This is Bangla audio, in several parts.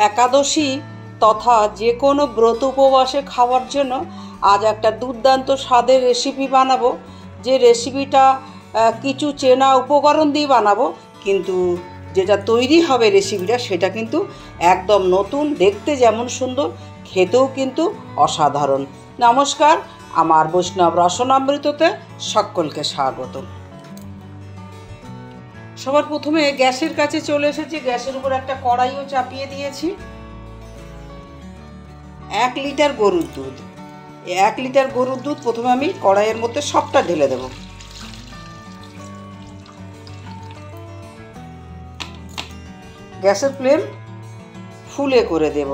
একাদশী তথা যে কোনো ব্রত উপবাসে খাওয়ার জন্য আজ একটা দুর্দান্ত স্বাদের রেসিপি বানাবো। যে রেসিপিটা কিছু চেনা উপকরণ দিয়ে বানাবো, কিন্তু যেটা তৈরি হবে রেসিপিটা সেটা কিন্তু একদম নতুন, দেখতে যেমন সুন্দর, খেতেও কিন্তু অসাধারণ। নমস্কার, আমার বৈষ্ণব রসনামৃততে সকলকে স্বাগত। সবার প্রথমে গ্যাসের কাছে চলে এসেছি। গ্যাসের উপর একটা কড়াইও চাপিয়ে দিয়েছি। 1 লিটার গরুর দুধ। 1 লিটার গরুর দুধ প্রথমে আমি কড়াইয়ের মধ্যে সবটা ঢেলে দেব। গ্যাসের ফ্লেম ফুলে করে দেব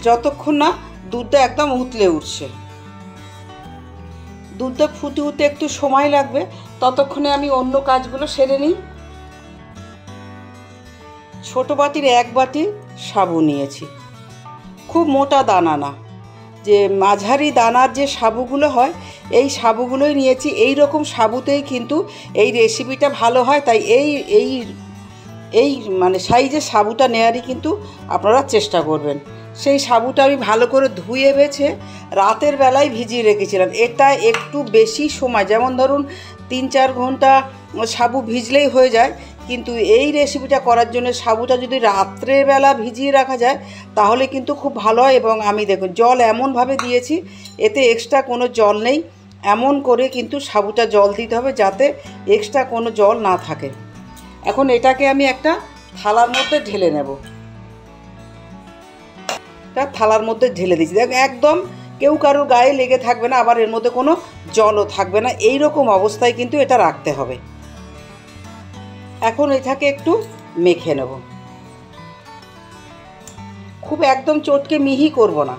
যতক্ষণ না দুধটা একদম উতলে উঠছে। দুধটা ফুটে উঠতে একটু সময় লাগবে, ততক্ষণে আমি অন্য কাজগুলো সেরে নিই। ছোট বাটির 1 বাটি সাবু নিয়েছি। খুব মোটা দানা না, যে মাঝারি দানার যে সাবুগুলো হয় এই সাবুগুলোই নিয়েছি। এই রকম সাবুতেই কিন্তু এই রেসিপিটা ভালো হয়, তাই এই মানে সাইজের সাবুটা নেওয়ারই কিন্তু আপনারা চেষ্টা করবেন। সেই সাবুটা আমি ভালো করে ধুয়ে বেছে রাতের বেলায় ভিজিয়ে রেখেছিলাম। এটা একটু বেশি সময়, যেমন ধরুন 3-4 ঘন্টা সাবু ভিজলেই হয়ে যায়, কিন্তু এই রেসিপিটা করার জন্য সাবুটা যদি রাত্রের বেলা ভিজিয়ে রাখা যায় তাহলে কিন্তু খুব ভালো হয়। এবং আমি দেখুন জল এমনভাবে দিয়েছি, এতে এক্সট্রা কোনো জল নেই। এমন করে কিন্তু সাবুটা জল দিতে হবে যাতে এক্সট্রা কোনো জল না থাকে। এখন এটাকে আমি একটা থালার মধ্যে ঢেলে নেব। এটা থালার মধ্যে ঢেলে দিচ্ছি। দেখ একদম কেউ কারোর গায়ে লেগে থাকবে না, আবার এর মধ্যে কোনো জলও থাকবে না। এই রকম অবস্থায় কিন্তু এটা রাখতে হবে। এখন এটাকে একটু মেখে নেব। খুব একদম চটকে মিহি করব না,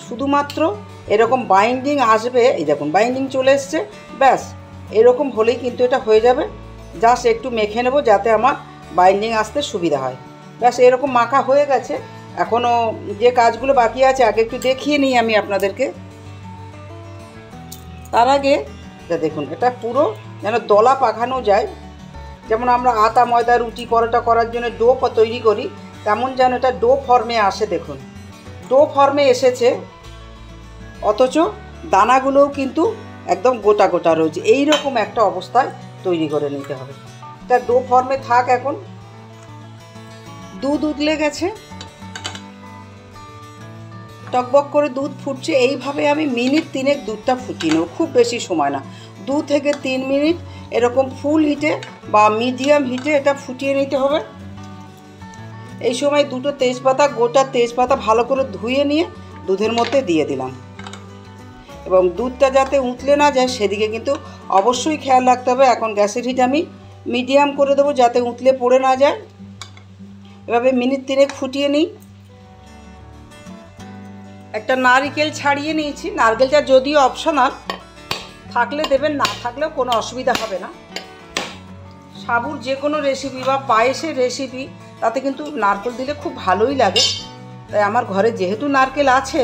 শুধুমাত্র এরকম বাইন্ডিং আসবে। এই দেখুন বাইন্ডিং চলে এসছে, ব্যাস এরকম হলেই কিন্তু এটা হয়ে যাবে। জাস্ট একটু মেখে নেব যাতে আমার বাইন্ডিং আসতে সুবিধা হয়। ব্যাস এরকম মাখা হয়ে গেছে। এখনও যে কাজগুলো বাকি আছে আগে একটু দেখিয়ে নিই আমি আপনাদেরকে। তার আগে এটা দেখুন, এটা পুরো যেন দলা পাকানো যায়। যেমন আমরা আটা ময়দা রুটি পরোটা করার জন্য ডো তৈরি করি, তেমন যেন এটা ডো ফর্মে আসে। দেখুন ডো ফর্মে এসেছে, অথচ দানাগুলোও কিন্তু একদম গোটা গোটা রয়েছে। এই রকম একটা অবস্থায় তৈরি করে নিতে হবে। এটা ডো ফর্মে থাক। এখন দুধ উতলে গেছে, টকবক করে দুধ ফুটছে। এইভাবে আমি মিনিট 3 দুধটা ফুটিয়ে নেব, খুব বেশি সময় না, 2 থেকে 3 মিনিট এরকম ফুল হিটে বা মিডিয়াম হিটে এটা ফুটিয়ে নিতে হবে। এই সময় 2টো তেজপাতা, গোটা তেজপাতা ভালো করে ধুয়ে নিয়ে দুধের মধ্যে দিয়ে দিলাম। এবং দুধটা যাতে উতলে না যায় সেদিকে কিন্তু অবশ্যই খেয়াল রাখতে হবে। এখন গ্যাসের হিট আমি মিডিয়াম করে দেবো যাতে উতলে পড়ে না যায়। এভাবে মিনিট 3 ফুটিয়ে নিই। একটা নারকেল ছাড়িয়ে নিয়েছি। নারকেলটা যদিও অপশনাল, থাকলে দেবেন, না থাকলেও কোনো অসুবিধা হবে না। সাবুর যে কোনো রেসিপি বা পায়েসের রেসিপি তাতে কিন্তু নারকেল দিলে খুব ভালোই লাগে। তাই আমার ঘরে যেহেতু নারকেল আছে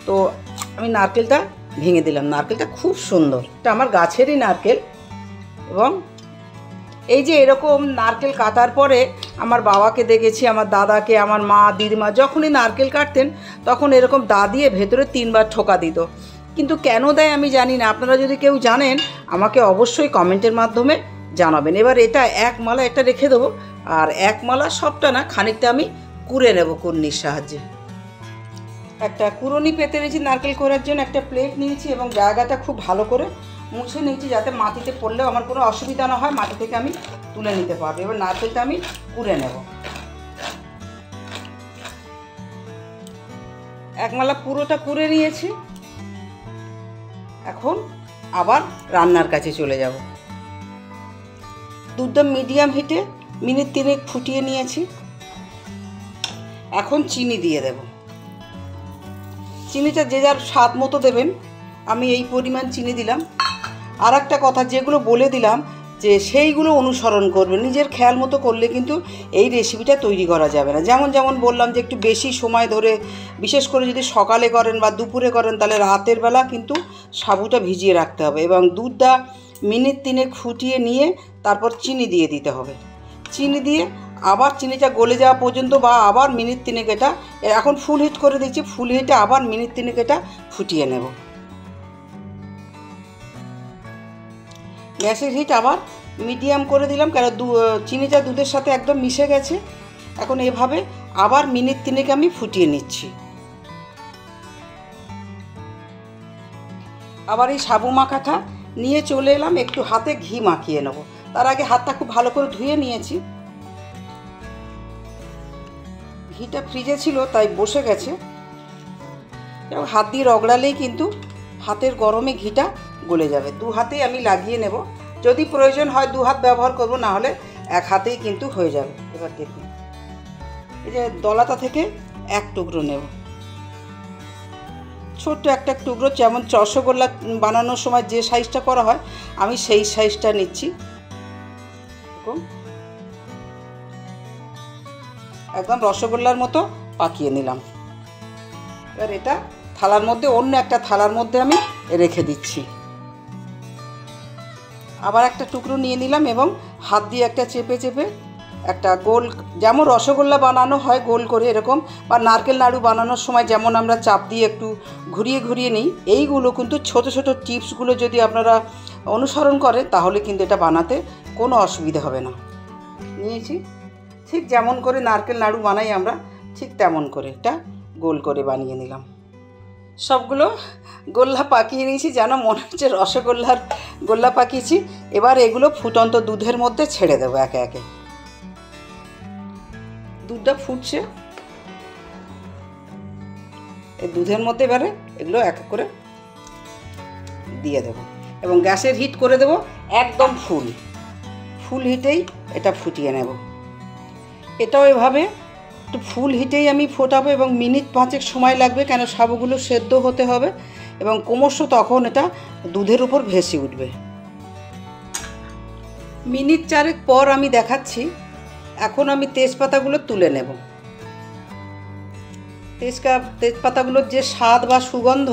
তো আমি নারকেলটা ভেঙে দিলাম। নারকেলটা খুব সুন্দর, এটা আমার গাছেরই নারকেল। এবং এই যে এরকম নারকেল কাটার পরে আমার বাবাকে দেখেছি, আমার দাদাকে, আমার মা, দিদিমা যখনই নারকেল কাটতেন তখন এরকম দা দিয়ে ভেতরে 3 বার ঠোকা দিত। কিন্তু কেন দেয় আমি জানি না। আপনারা যদি কেউ জানেন আমাকে অবশ্যই কমেন্টের মাধ্যমে জানাবেন। এবার এটা 1 মালা এটা রেখে দেবো, আর 1 মালা সবটা না, খানিকটা আমি কুড়ে নেব কুড়নির সাহায্যে। একটা কুড়নি পেতে নিয়েছি নারকেল করার জন্য। একটা প্লেট নিয়েছি এবং জায়গাটা খুব ভালো করে মুছে নিয়েছি যাতে মাটিতে পড়লেও আমার কোনো অসুবিধা না হয়, মাটি থেকে আমি তুলে নিতে পারবো। এবার নারকেলটা আমি কুড়ে নেব। 1 মালা পুরোটা কুড়ে নিয়েছি। এখন আবার রান্নার কাছে চলে যাব। দুধটা মিডিয়াম হিটে মিনিট 3 ফুটিয়ে নিয়েছি। এখন চিনি দিয়ে দেব। চিনিটা যে যার স্বাদ মতো দেবেন, আমি এই পরিমাণ চিনি দিলাম। আর একটা কথা, যেগুলো বলে দিলাম যে সেইগুলো অনুসরণ করবেন। নিজের খেয়াল মতো করলে কিন্তু এই রেসিপিটা তৈরি করা যাবে না। যেমন বললাম যে একটু বেশি সময় ধরে, বিশেষ করে যদি সকালে করেন বা দুপুরে করেন তাহলে রাতের বেলা কিন্তু সাবুটা ভিজিয়ে রাখতে হবে। এবং দুধটা মিনিট 3 ফুটিয়ে নিয়ে তারপর চিনি দিয়ে দিতে হবে। চিনি দিয়ে আবার চিনিটা গলে যাওয়া পর্যন্ত বা আবার মিনিট 3 এটা এখন ফুল হিট করে দিচ্ছি। ফুল হিটে আবার মিনিট 3 এটা ফুটিয়ে নেব। গ্যাসের হিট আবার মিডিয়াম করে দিলাম, কেন চিনিটা দুধের সাথে একদম মিশে গেছে। এখন এভাবে আবার মিনিট 3 আমি ফুটিয়ে নিচ্ছি। আবার এই সাবু মাখাটা নিয়ে চলে এলাম, একটু হাতে ঘি মাখিয়ে নেব। তার আগে হাতটা খুব ভালো করে ধুয়ে নিয়েছি। ঘিটা ফ্রিজে ছিল তাই বসে গেছে, এবং হাত দিয়ে রগড়ালেই কিন্তু হাতের গরমে ঘিটা গলে যাবে। 2 হাতেই আমি লাগিয়ে নেব। যদি প্রয়োজন হয় 2 হাত ব্যবহার করব, না হলে 1 হাতেই কিন্তু হয়ে যাবে। এবার দেখুন, এই যে দলাটা থেকে 1 টুকরো নেব, ছোট্ট একটা টুকরো, যেমন রসগোল্লা বানানোর সময় যে সাইজটা করা হয় আমি সেই সাইজটা নিচ্ছি। একদম রসগোল্লার মতো পাকিয়ে নিলাম। এবার এটা থালার মধ্যে, অন্য একটা থালার মধ্যে আমি রেখে দিচ্ছি। আবার একটা টুকরো নিয়ে নিলাম এবং হাত দিয়ে একটা চেপে চেপে একটা গোল, যেমন রসগোল্লা বানানো হয় গোল করে এরকম, বা নারকেল নাড়ু বানানোর সময় যেমন আমরা চাপ দিয়ে একটু ঘুরিয়ে ঘুরিয়ে নিই, এইগুলো কিন্তু ছোট ছোট টিপসগুলো যদি আপনারা অনুসরণ করেন তাহলে কিন্তু এটা বানাতে কোনো অসুবিধা হবে না। নিয়েছি, ঠিক যেমন করে নারকেল নাড়ু বানাই আমরা, ঠিক তেমন করে এটা গোল করে বানিয়ে নিলাম। সবগুলো গোল্লা পাকিয়ে নিয়েছি, যেন মনে হচ্ছে রসগোল্লার গোল্লা পাকিয়েছি। এবার এগুলো ফুটন্ত দুধের মধ্যে ছেড়ে দেবো একে একে। দুধটা ফুটছে, এই দুধের মধ্যে এবারে এগুলো এক এক করে দিয়ে দেবো, এবং গ্যাসের হিট করে দেবো একদম ফুল হিটেই এটা ফুটিয়ে নেব। এটাও এভাবে একটু ফুল হিটেই আমি ফোটাবো, এবং মিনিট 5 সময় লাগবে, কেন সাবুগুলো সেদ্ধ হতে হবে, এবং ক্রমশ তখন এটা দুধের উপর ভেসে উঠবে। মিনিট 4 পর আমি দেখাচ্ছি। এখন আমি তেজপাতাগুলো তুলে নেব। তেজপাতাগুলোর যে স্বাদ বা সুগন্ধ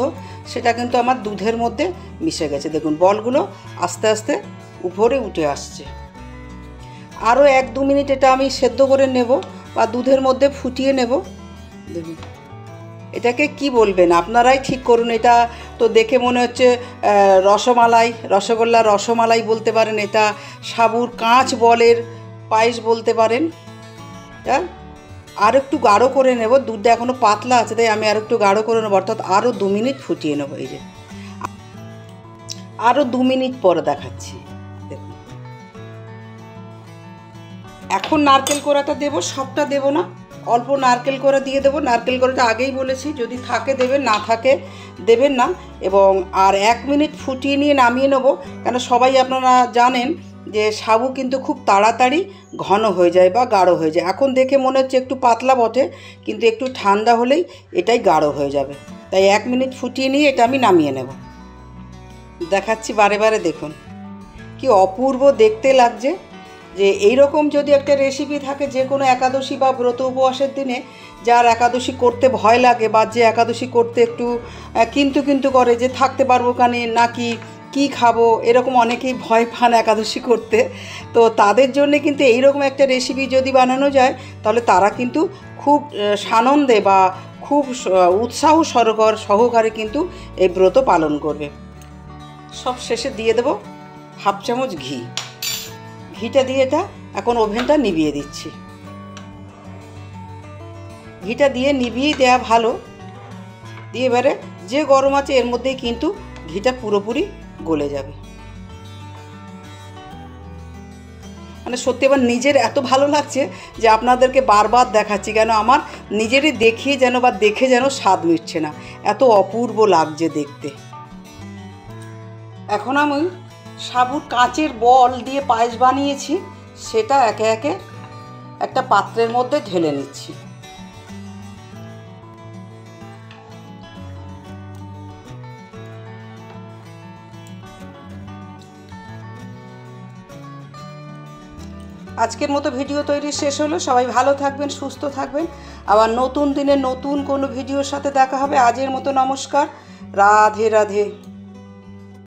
সেটা কিন্তু আমার দুধের মধ্যে মিশে গেছে। দেখুন বলগুলো আস্তে আস্তে উপরে উঠে আসছে। আরও 1-2 মিনিট এটা আমি সেদ্ধ করে নেব বা দুধের মধ্যে ফুটিয়ে নেব। দেখুন, এটাকে কি বলবেন আপনারাই ঠিক করুন। এটা তো দেখে মনে হচ্ছে রসমালাই, রসগোল্লার রসমালাই বলতে পারেন, এটা সাবুর কাঁচ বলের পায়েস বলতে পারেন। আর একটু গাঢ় করে নেব, দুধটা এখনও পাতলা আছে তাই আমি আর একটু গাঢ় করে নেব, অর্থাৎ আরও 2 মিনিট ফুটিয়ে নেব। এই যে আরও 2 মিনিট পরে দেখাচ্ছি। দেখুন, এখন নারকেল কোড়াটা দেব, সবটা দেব না, অল্প নারকেল কোড়া দিয়ে দেবো। নারকেল কোড়াটা আগেই বলেছি, যদি থাকে দেবেন, না থাকে দেবেন না। এবং আর 1 মিনিট ফুটিয়ে নিয়ে নামিয়ে নেব, কেন সবাই আপনারা জানেন যে সাবু কিন্তু খুব তাড়াতাড়ি ঘন হয়ে যায় বা গাঢ় হয়ে যায়। এখন দেখে মনে হচ্ছে একটু পাতলা বটে, কিন্তু একটু ঠান্ডা হলেই এটাই গাঢ় হয়ে যাবে। তাই 1 মিনিট ফুটিয়ে নিয়ে এটা আমি নামিয়ে নেব। দেখাচ্ছি বারে বারে, দেখুন কি অপূর্ব দেখতে লাগছে। যে এইরকম যদি একটা রেসিপি থাকে যে কোনো একাদশী বা ব্রত উপবাসের দিনে, যার একাদশী করতে ভয় লাগে বা যে একাদশী করতে একটু কিন্তু করে, যে থাকতে পারবো কানে নাকি কি খাবো, এরকম অনেকেই ভয় পান একাদশী করতে। তো তাদের জন্য কিন্তু এইরকম একটা রেসিপি যদি বানানো যায় তাহলে তারা কিন্তু খুব সানন্দে বা খুব উৎসাহ সহকারে কিন্তু এই ব্রত পালন করবে। সব শেষে দিয়ে দেবো 1/2 চামচ ঘি। ঘিটা দিয়ে এটা এখন ওভেনটা নিভিয়ে দিচ্ছি। ঘিটা দিয়ে নিভিয়ে দেওয়া ভালো। দিয়ে এবারে যে গরম আছে এর মধ্যেই কিন্তু ঘিটা পুরোপুরি গলে যাবে। মানে সত্যি আমার নিজের এত ভালো লাগছে যে আপনাদেরকে বারবার দেখাচ্ছি, কেন আমার নিজেরই দেখিয়ে যেন বা দেখে যেন স্বাদ মিটছে না, এত অপূর্ব লাগছে দেখতে। এখন আমি সাবুর কাঁচের বল দিয়ে পায়েস বানিয়েছি, সেটা একে একে একটা পাত্রের মধ্যে ঢেলে নিচ্ছি। আজকের মতো ভিডিও তৈরি শেষ হলো। সবাই ভালো থাকবেন, সুস্থ থাকবেন। আবার নতুন দিনে নতুন কোনো ভিডিওর সাথে দেখা হবে। আজের মতো নমস্কার, রাধে রাধে।